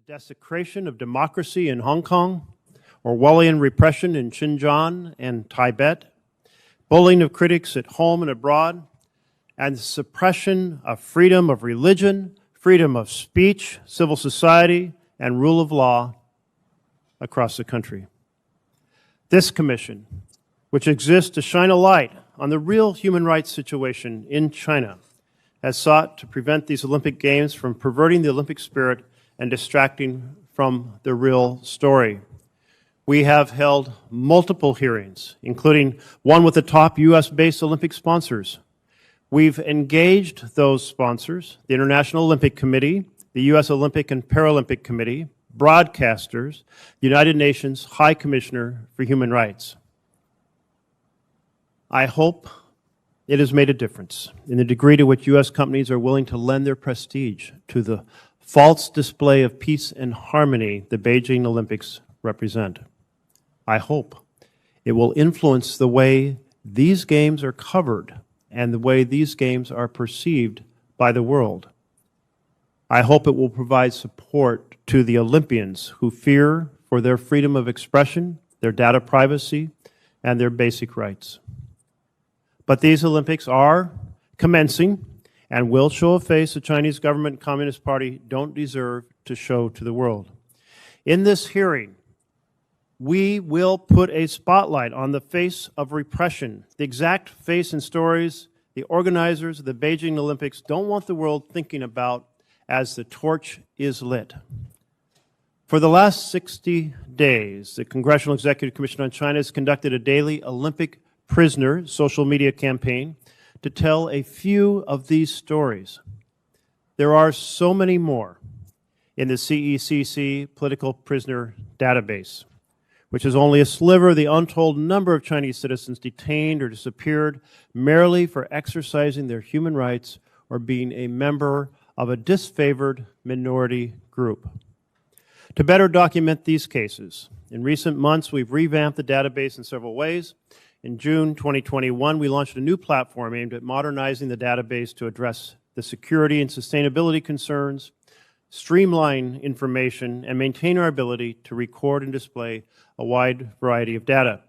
desecration of democracy in Hong Kong, Orwellian repression in Xinjiang and Tibet, bullying of critics at home and abroad, and the suppression of freedom of religion, freedom of speech, civil society, and rule of law across the country. This commission, which exists to shine a light on the real human rights situation in China, has sought to prevent these Olympic Games from perverting the Olympic spirit and distracting from the real story. We have held multiple hearings, including one with the top U.S.-based Olympic sponsors. We've engaged those sponsors, the International Olympic Committee, the U.S. Olympic and Paralympic Committee, broadcasters, the United Nations High Commissioner for Human Rights. I hope it has made a difference in the degree to which U.S. companies are willing to lend their prestige to the false display of peace and harmony the Beijing Olympics represent. I hope it will influence the way these games are covered and the way these games are perceived by the world. I hope it will provide support to the Olympians who fear for their freedom of expression, their data privacy, and their basic rights. But these Olympics are commencing and will show a face the Chinese government and Communist Party don't deserve to show to the world. In this hearing, we will put a spotlight on the face of repression, the exact face and stories the organizers of the Beijing Olympics don't want the world thinking about as the torch is lit. For the last 60 days, the Congressional Executive Commission on China has conducted a daily Olympic prisoner social media campaign to tell a few of these stories. There are so many more in the CECC political prisoner database, which is only a sliver of the untold number of Chinese citizens detained or disappeared merely for exercising their human rights or being a member of a disfavored minority group. To better document these cases, in recent months we've revamped the database in several ways. In June 2021, we launched a new platform aimed at modernizing the database to address the security and sustainability concerns, streamline information, and maintain our ability to record and display a wide variety of data.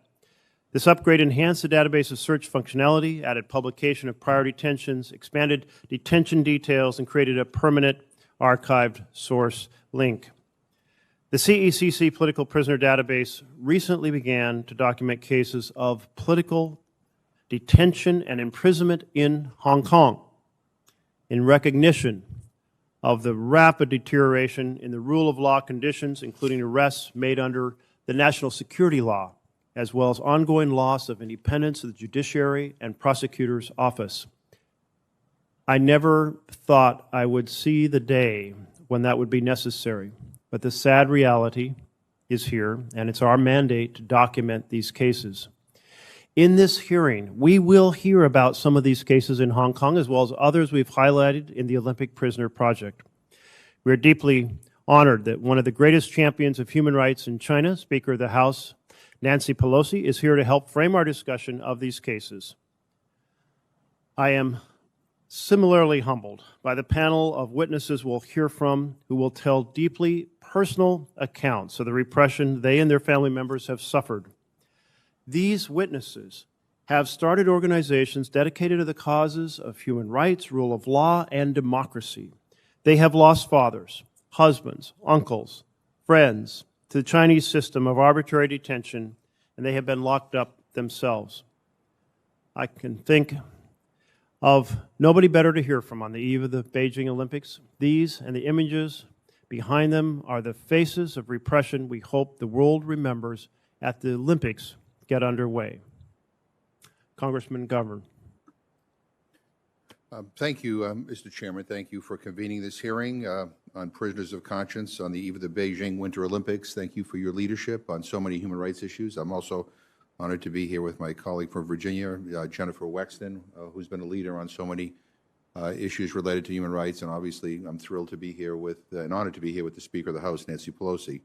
This upgrade enhanced the database's search functionality, added publication of prior detentions, expanded detention details, and created a permanent archived source link. The CECC Political Prisoner Database recently began to document cases of political detention and imprisonment in Hong Kong in recognition of the rapid deterioration in the rule of law conditions, including arrests made under the national security law, as well as ongoing loss of independence of the judiciary and prosecutor's office. I never thought I would see the day when that would be necessary. But the sad reality is here, and it's our mandate to document these cases. In this hearing, we will hear about some of these cases in Hong Kong, as well as others we've highlighted in the Olympic Prisoner Project. We are deeply honored that one of the greatest champions of human rights in China, Speaker of the House, Nancy Pelosi, is here to help frame our discussion of these cases. I am similarly humbled by the panel of witnesses we'll hear from who will tell deeply personal accounts of the repression they and their family members have suffered. These witnesses have started organizations dedicated to the causes of human rights, rule of law, and democracy. They have lost fathers, husbands, uncles, friends to the Chinese system of arbitrary detention, and they have been locked up themselves. I can think of nobody better to hear from on the eve of the Beijing Olympics. These and the images behind them are the faces of repression we hope the world remembers at the Olympics get underway. Congressman Govern. Thank you, Mr. Chairman. Thank you for convening this hearing on prisoners of conscience on the eve of the Beijing Winter Olympics. Thank you for your leadership on so many human rights issues. I'm also honored to be here with my colleague from Virginia, Jennifer Wexton, who's been a leader on so many issues related to human rights, and obviously I'm thrilled to be here with, and honored to be here with the Speaker of the House, Nancy Pelosi.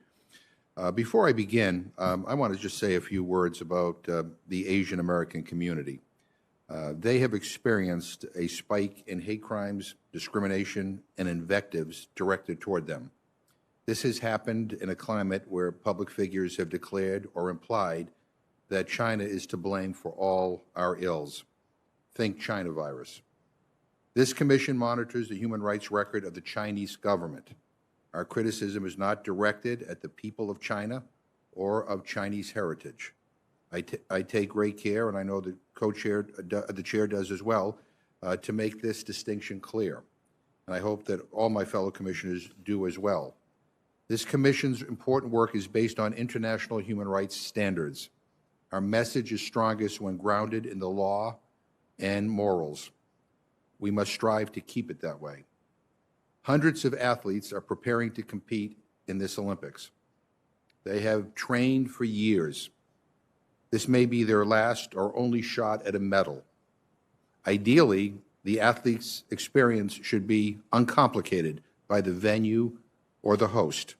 Before I begin, I want to just say a few words about the Asian American community. They have experienced a spike in hate crimes, discrimination, and invectives directed toward them. This has happened in a climate where public figures have declared or implied that China is to blame for all our ills. Think China virus. This commission monitors the human rights record of the Chinese government. Our criticism is not directed at the people of China or of Chinese heritage. I take great care, and I know the co-chair, the chair does as well, to make this distinction clear. And I hope that all my fellow commissioners do as well. This commission's important work is based on international human rights standards. Our message is strongest when grounded in the law and morals. We must strive to keep it that way. Hundreds of athletes are preparing to compete in this Olympics. They have trained for years. This may be their last or only shot at a medal. Ideally, the athlete's experience should be uncomplicated by the venue or the host.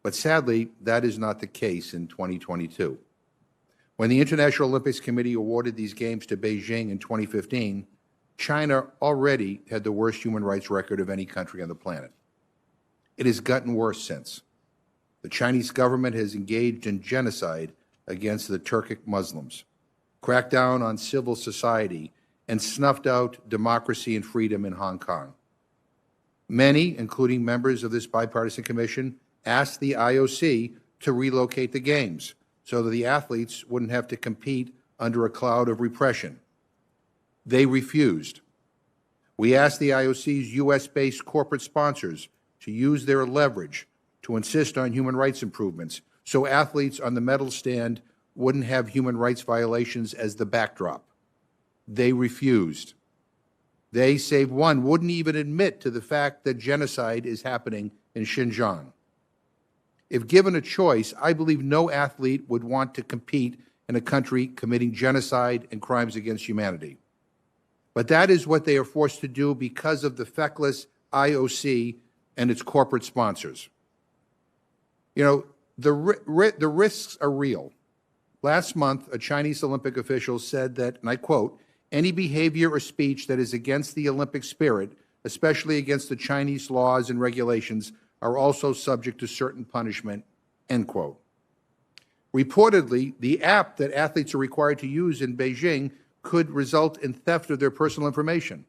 But sadly, that is not the case in 2022. When the International Olympics Committee awarded these games to Beijing in 2015, China already had the worst human rights record of any country on the planet. It has gotten worse since. The Chinese government has engaged in genocide against the Turkic Muslims, cracked down on civil society, and snuffed out democracy and freedom in Hong Kong. Many, including members of this bipartisan commission, asked the IOC to relocate the Games so that the athletes wouldn't have to compete under a cloud of repression. They refused. We asked the IOC's U.S.-based corporate sponsors to use their leverage to insist on human rights improvements so athletes on the medal stand wouldn't have human rights violations as the backdrop. They refused. They, save one, wouldn't even admit to the fact that genocide is happening in Xinjiang. If given a choice, I believe no athlete would want to compete in a country committing genocide and crimes against humanity. But that is what they are forced to do because of the feckless IOC and its corporate sponsors. You know, the risks are real. Last month, a Chinese Olympic official said that, and I quote, "Any behavior or speech that is against the Olympic spirit, especially against the Chinese laws and regulations, are also subject to certain punishment," end quote. Reportedly, the app that athletes are required to use in Beijing could result in theft of their personal information.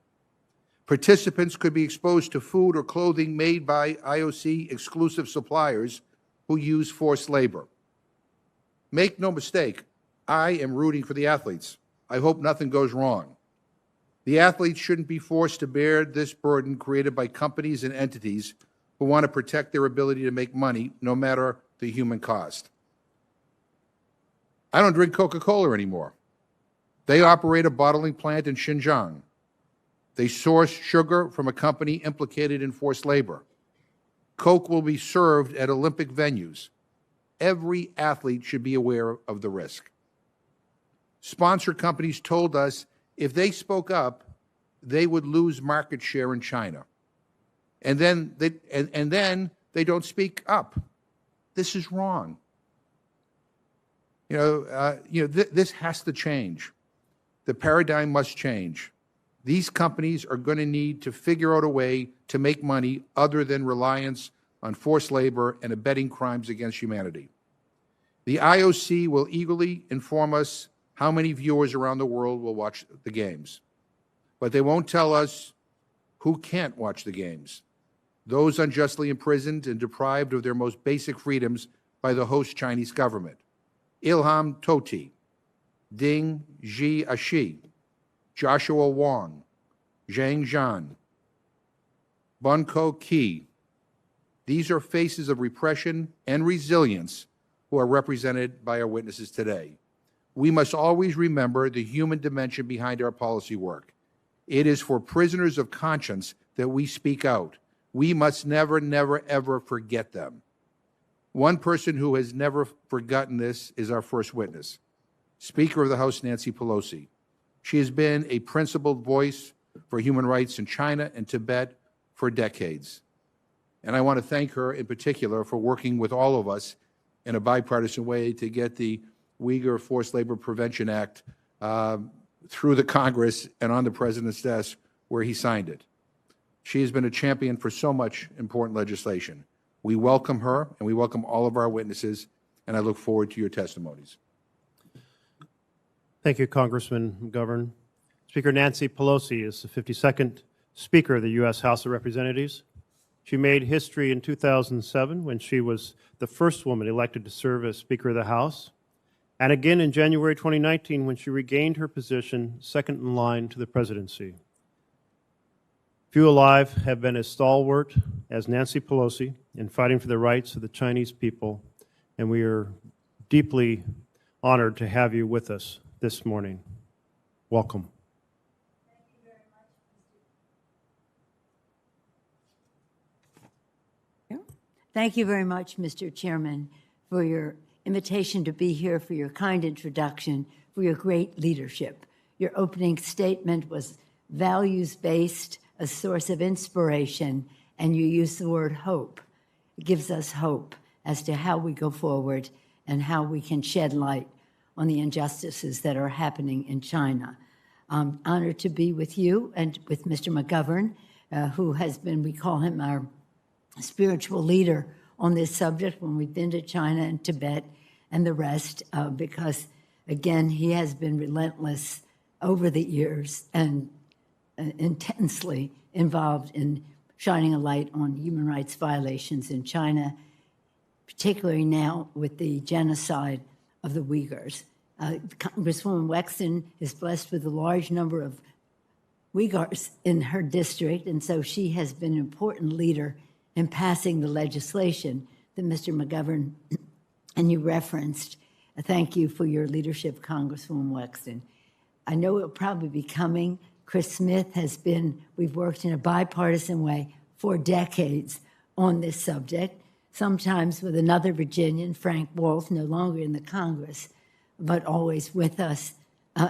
Participants could be exposed to food or clothing made by IOC exclusive suppliers who use forced labor. Make no mistake, I am rooting for the athletes. I hope nothing goes wrong. The athletes shouldn't be forced to bear this burden created by companies and entities who want to protect their ability to make money, no matter the human cost. I don't drink Coca-Cola anymore. They operate a bottling plant in Xinjiang. They source sugar from a company implicated in forced labor. Coke will be served at Olympic venues. Every athlete should be aware of the risk. Sponsor companies told us if they spoke up, they would lose market share in China. And then they don't speak up. This is wrong. This has to change. The paradigm must change. These companies are going to need to figure out a way to make money other than reliance on forced labor and abetting crimes against humanity. The IOC will eagerly inform us how many viewers around the world will watch the Games. But they won't tell us who can't watch the Games. Those unjustly imprisoned and deprived of their most basic freedoms by the host Chinese government. Ilham Tohti, Ding Jiaxi, Joshua Wong, Zhang Zhan, Bunko Qi. These are faces of repression and resilience who are represented by our witnesses today. We must always remember the human dimension behind our policy work. It is for prisoners of conscience that we speak out. We must never, never, ever forget them. One person who has never forgotten this is our first witness, Speaker of the House Nancy Pelosi. She has been a principled voice for human rights in China and Tibet for decades. And I want to thank her in particular for working with all of us in a bipartisan way to get the Uyghur Forced Labor Prevention Act through the Congress and on the President's desk where he signed it. She has been a champion for so much important legislation. We welcome her, and we welcome all of our witnesses, and I look forward to your testimonies. Thank you, Congressman McGovern. Speaker Nancy Pelosi is the 52nd Speaker of the U.S. House of Representatives. She made history in 2007 when she was the first woman elected to serve as Speaker of the House, and again in January 2019 when she regained her position second in line to the presidency. Few alive have been as stalwart as Nancy Pelosi in fighting for the rights of the Chinese people, and we are deeply honored to have you with us this morning. Welcome. Thank you very much, Mr. Chairman, for your invitation to be here, for your kind introduction, for your great leadership. Your opening statement was values-based, a source of inspiration, and you used the word hope. It gives us hope as to how we go forward and how we can shed light on the injustices that are happening in China. I'm honored to be with you and with Mr. McGovern, who has been, we call him our spiritual leader on this subject when we've been to China and Tibet and the rest, because, again, he has been relentless over the years and intensely involved in shining a light on human rights violations in China, particularly now with the genocide of the Uyghurs. Congresswoman Wexton is blessed with a large number of Uyghurs in her district, and so she has been an important leader in passing the legislation that Mr. McGovern and you referenced. Thank you for your leadership, Congresswoman Wexton. I know it will probably be coming. Chris Smith has been, we've worked in a bipartisan way for decades on this subject, sometimes with another Virginian, Frank Wolf, no longer in the Congress, but always with us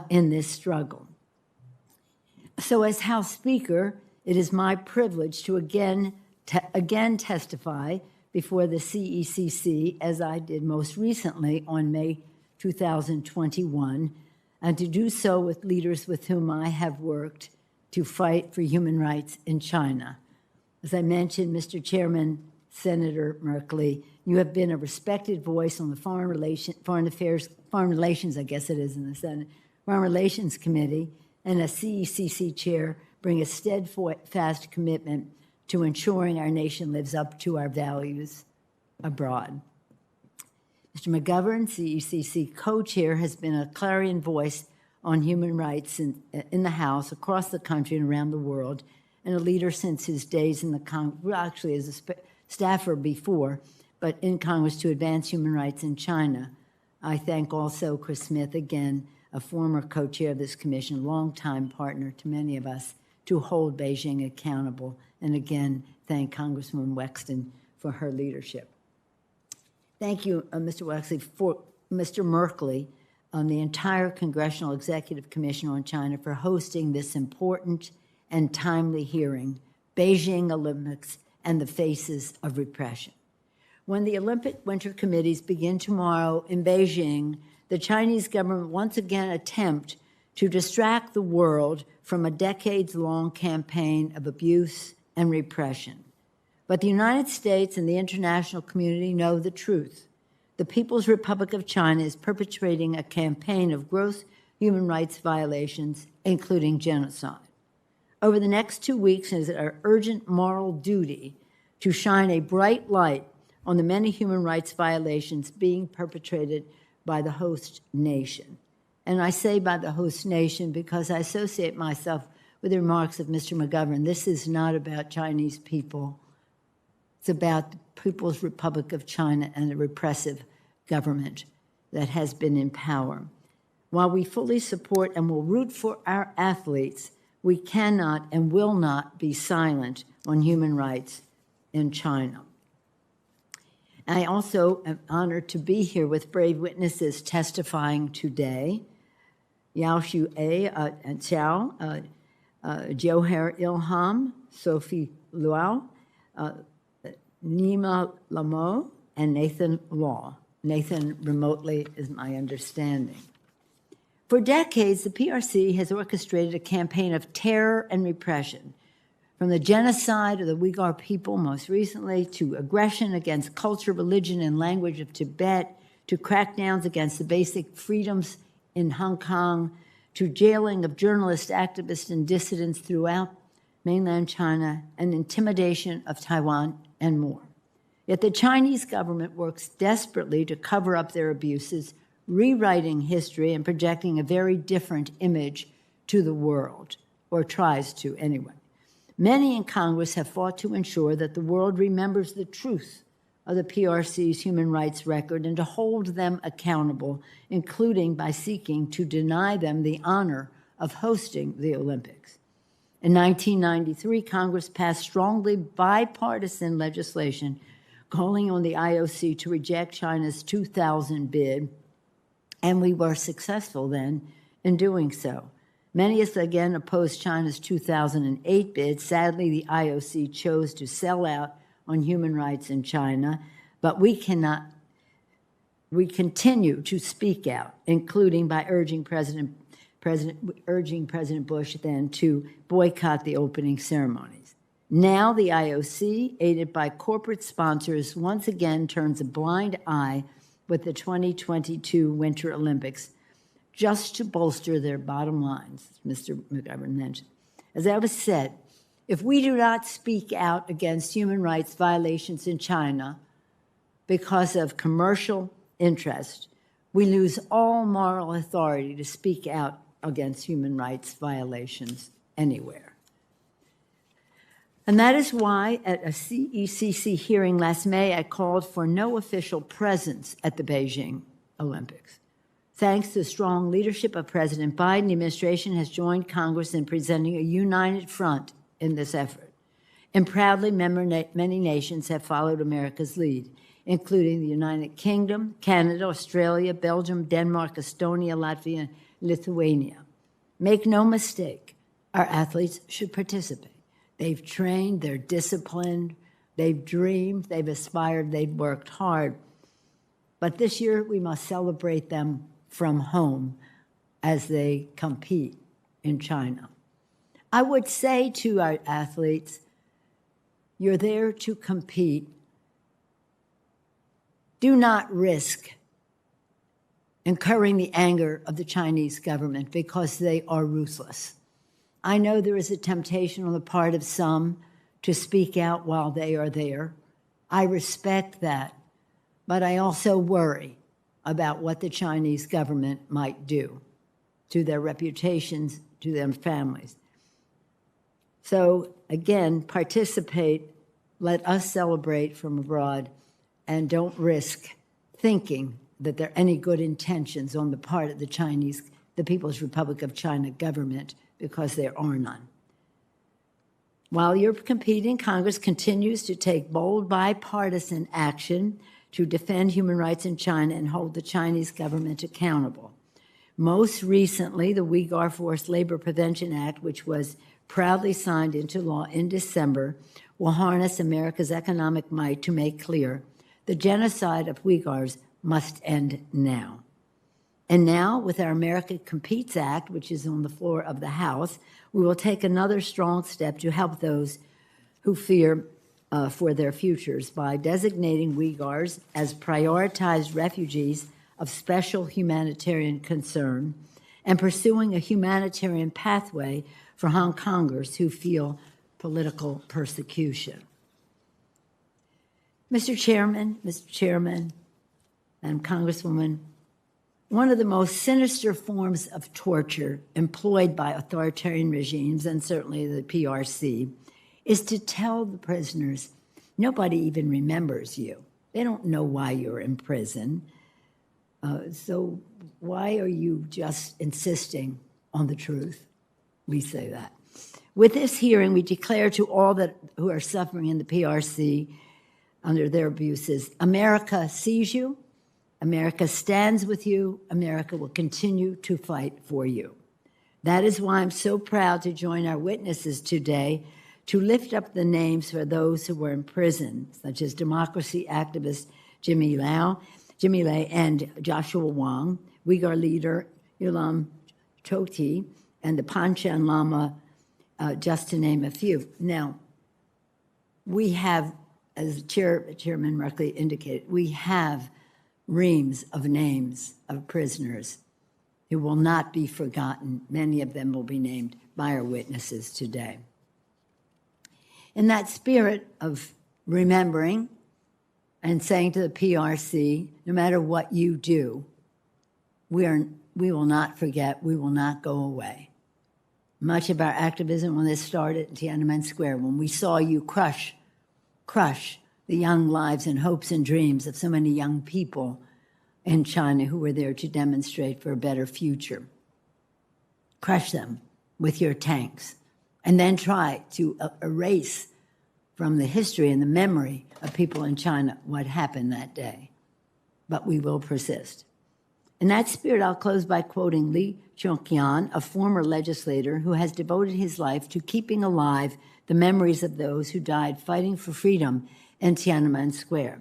in this struggle. So as House Speaker, it is my privilege to again testify before the CECC, as I did most recently on May 2021, and to do so with leaders with whom I have worked to fight for human rights in China. As I mentioned, Mr. Chairman, Senator Merkley, you have been a respected voice on the Foreign Relations, I guess it is in the Senate, Foreign Relations Committee, and as CECC Chair, bring a steadfast commitment to ensuring our nation lives up to our values abroad. Mr. McGovern, CECC co-chair, has been a clarion voice on human rights in the House, across the country and around the world, and a leader since his days in the Congress, well, actually as a staffer before, but in Congress to advance human rights in China. I thank also Chris Smith, again, a former co-chair of this commission, longtime partner to many of us, to hold Beijing accountable, and again, thank Congresswoman Wexton for her leadership. Thank you, Mr. Wexley, for Mr. Merkley, on the entire Congressional Executive Commission on China for hosting this important and timely hearing, Beijing Olympics and the Faces of Repression. When the Olympic Winter Committees begin tomorrow in Beijing, the Chinese government once again attempt to distract the world from a decades-long campaign of abuse and repression. But the United States and the international community know the truth. The People's Republic of China is perpetrating a campaign of gross human rights violations, including genocide. Over the next 2 weeks, it is our urgent moral duty to shine a bright light on the many human rights violations being perpetrated by the host nation. And I say by the host nation because I associate myself with the remarks of Mr. McGovern. This is not about Chinese people. It's about the People's Republic of China and a repressive government that has been in power. While we fully support and will root for our athletes, we cannot and will not be silent on human rights in China. I also am honored to be here with brave witnesses testifying today. Yao Xue and Xiao, Johar Ilham, Sophie Luo, Nima Lamo, and Nathan Law. Nathan remotely is my understanding. For decades, the PRC has orchestrated a campaign of terror and repression, From the genocide of the Uyghur people most recently, to aggression against culture, religion, and language of Tibet, to crackdowns against the basic freedoms in Hong Kong, to jailing of journalists, activists, and dissidents throughout mainland China, and intimidation of Taiwan, and more. Yet the Chinese government works desperately to cover up their abuses, rewriting history and projecting a very different image to the world, or tries to anyway. Many in Congress have fought to ensure that the world remembers the truth of the PRC's human rights record and to hold them accountable, including by seeking to deny them the honor of hosting the Olympics. In 1993, Congress passed strongly bipartisan legislation calling on the IOC to reject China's 2000 bid, and we were successful then in doing so. Many of us again opposed China's 2008 bid. Sadly, the IOC chose to sell out on human rights in China, but we continue to speak out, including by urging President Bush then to boycott the opening ceremonies. Now the IOC, aided by corporate sponsors, once again turns a blind eye with the 2022 Winter Olympics just to bolster their bottom lines, as Mr. McGovern mentioned. As I was said, if we do not speak out against human rights violations in China because of commercial interest, we lose all moral authority to speak out against human rights violations anywhere. And that is why at a CECC hearing last May, I called for no official presence at the Beijing Olympics. Thanks to the strong leadership of President Biden, the administration has joined Congress in presenting a united front in this effort. And proudly, many nations have followed America's lead, including the United Kingdom, Canada, Australia, Belgium, Denmark, Estonia, Latvia, and Lithuania. Make no mistake, our athletes should participate. They've trained, they're disciplined, they've dreamed, they've aspired, they've worked hard. But this year, we must celebrate them from home as they compete in China. I would say to our athletes, you're there to compete. Do not risk incurring the anger of the Chinese government because they are ruthless. I know there is a temptation on the part of some to speak out while they are there. I respect that, but I also worry about what the Chinese government might do to their reputations, to their families. So again, participate, let us celebrate from abroad, and don't risk thinking that there are any good intentions on the part of the People's Republic of China government, because there are none. While you're competing, Congress continues to take bold bipartisan action to defend human rights in China and hold the Chinese government accountable. Most recently, the Uyghur Forced Labor Prevention Act, which was proudly signed into law in December, will harness America's economic might to make clear the genocide of Uyghurs must end now. And now, with our America Competes Act, which is on the floor of the House, we will take another strong step to help those who fear for their futures by designating Uyghurs as prioritized refugees of special humanitarian concern and pursuing a humanitarian pathway for Hong Kongers who feel political persecution. Mr. Chairman, and Congresswoman, one of the most sinister forms of torture employed by authoritarian regimes, and certainly the PRC, is to tell the prisoners, nobody even remembers you. They don't know why you're in prison. So why are you just insisting on the truth? We say that. With this hearing, we declare to all who are suffering in the PRC under their abuses, America sees you, America stands with you, America will continue to fight for you. That is why I'm so proud to join our witnesses today to lift up the names for those who were in prison, such as democracy activist Jimmy Lai and Joshua Wong, Uyghur leader Yulam Chokti, and the Panchen Lama just to name a few. Now, we have, as Chairman Ruckley indicated, we have reams of names of prisoners who will not be forgotten. Many of them will be named by our witnesses today. In that spirit of remembering and saying to the PRC, no matter what you do, we will not forget, we will not go away. Much of our activism when this started in Tiananmen Square, when we saw you crush the young lives and hopes and dreams of so many young people in China who were there to demonstrate for a better future. Crush them with your tanks, and then try to erase from the history and the memory of people in China what happened that day. But we will persist. In that spirit, I'll close by quoting Li Chongqian, a former legislator who has devoted his life to keeping alive the memories of those who died fighting for freedom in Tiananmen Square.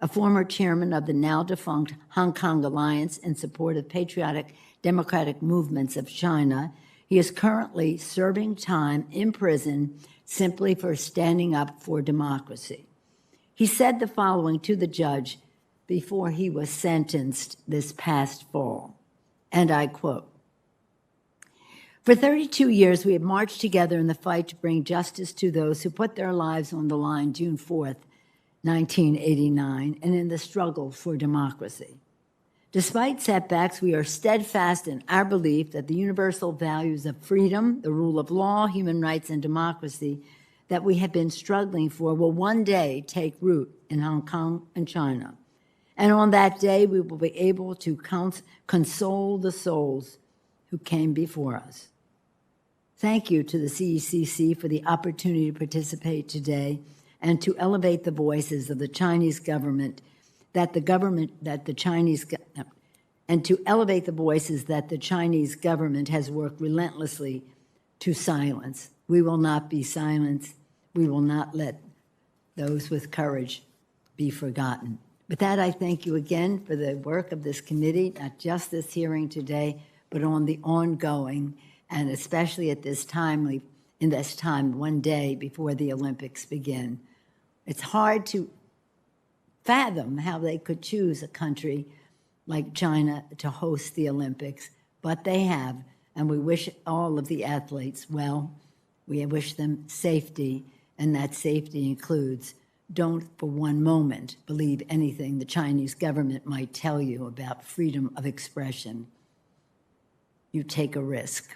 A former chairman of the now-defunct Hong Kong Alliance in support of patriotic democratic movements of China, he is currently serving time in prison simply for standing up for democracy. He said the following to the judge before he was sentenced this past fall, and I quote, "For 32 years, we have marched together in the fight to bring justice to those who put their lives on the line June 4th, 1989, and in the struggle for democracy. Despite setbacks, we are steadfast in our belief that the universal values of freedom, the rule of law, human rights, and democracy that we have been struggling for will one day take root in Hong Kong and China. And on that day, we will be able to console the souls who came before us." Thank you to the CECC for the opportunity to participate today and to elevate the voices of the Chinese government and to elevate the voices that the Chinese government has worked relentlessly to silence. We will not be silenced. We will not let those with courage be forgotten. With that, I thank you again for the work of this committee, not just this hearing today, but on the ongoing, and especially at this time, one day before the Olympics begin. It's hard to fathom how they could choose a country like China to host the Olympics, but they have, and we wish all of the athletes well. We wish them safety, and that safety includes don't for one moment believe anything the Chinese government might tell you about freedom of expression. You take a risk.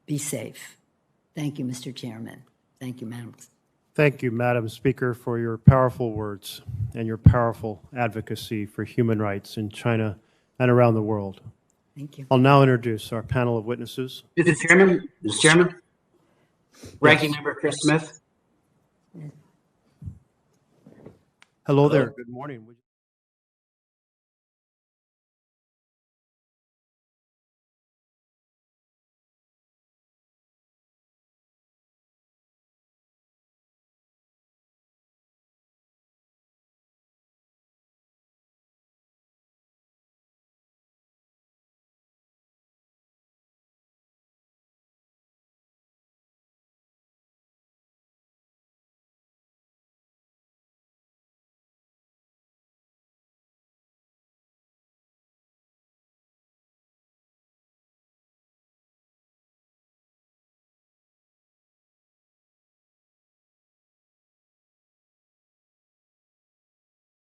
Be safe. Thank you, Mr. Chairman. Thank you, Madam. Thank you, Madam Speaker, for your powerful words and your powerful advocacy for human rights in China and around the world. Thank you. I'll now introduce our panel of witnesses. Mr. Chairman, Ranking Member Chris Smith. Hello there. Good morning.